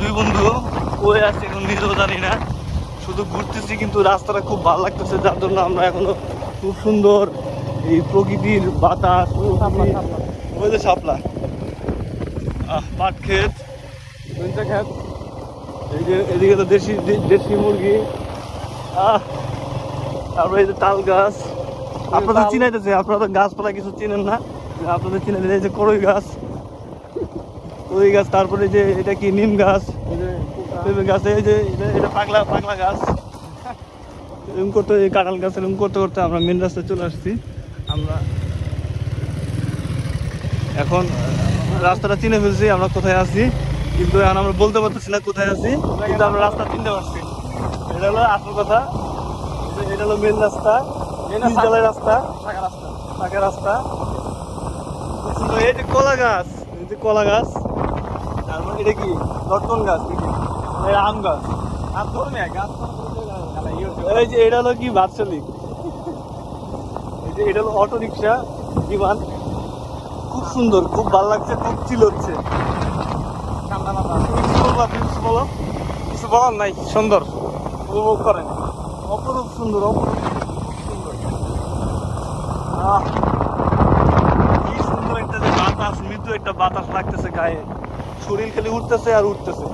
দুই বন্ধু কই আছে এখন নিজেও জানি না, শুধু ঘুরতেছি, কিন্তু রাস্তাটা খুব ভালো লাগতেছে, যার জন্য আমরা এখনো খুব সুন্দর এই প্রকৃতির বাতাস, ওই যে শাপলা, পাট ক্ষেত, বেঞ্চা ক্ষেত, এই যে এদিকে তো দেশি দেশি মুরগি, তারপরে এই যে তাল গাছ। আপনাদের চিনাইতেছে, আপনারা তো গাছপালা কিছু চিনেন না, আপনাদের চিনাইতে এই যে করই গাছ, কই গাছ, তারপরে যে এটা কি নিম গাছ, পেঁপে গাছ, এই যে এটা পাগলা পাগলা গাছ, এরকম করতে, এই কাঁঠাল গাছ, এরকম করতে করতে আমরা মেন রাস্তায় চলে আসছি। আমরা এখন রাস্তাটা চিনে ফেলছি আমরা কোথায় আছি, কিন্তু এখন আমরা বলতে পারতেছি না কোথায় আছি, কিন্তু আমরা রাস্তা চিনতে পারছি। এটা হলো আসল কথা, এটা হলো মেন রাস্তা, রাস্তা, ফাঁকা রাস্তা। এই যে কলা গাছ, এই যে কলা গাছ, তারপর এটা কি লটকন গাছ, আম গাছ, এই যে এটা হলো কি বাৎসলিক, এই যে এটা হলো অটো রিক্সা, বিমান, খুব সুন্দর, খুব ভালো লাগছে, খুব চিল হচ্ছে। বলো, কিছু বলার নাই, সুন্দর উপভোগ করেন, অপরূপ সুন্দর, অপরূপ সুন্দর। কি সুন্দর একটা যে বাতাস, মৃদু একটা বাতাস লাগতেছে গায়ে, শরীর খালি উঠতেছে আর উঠতেছে।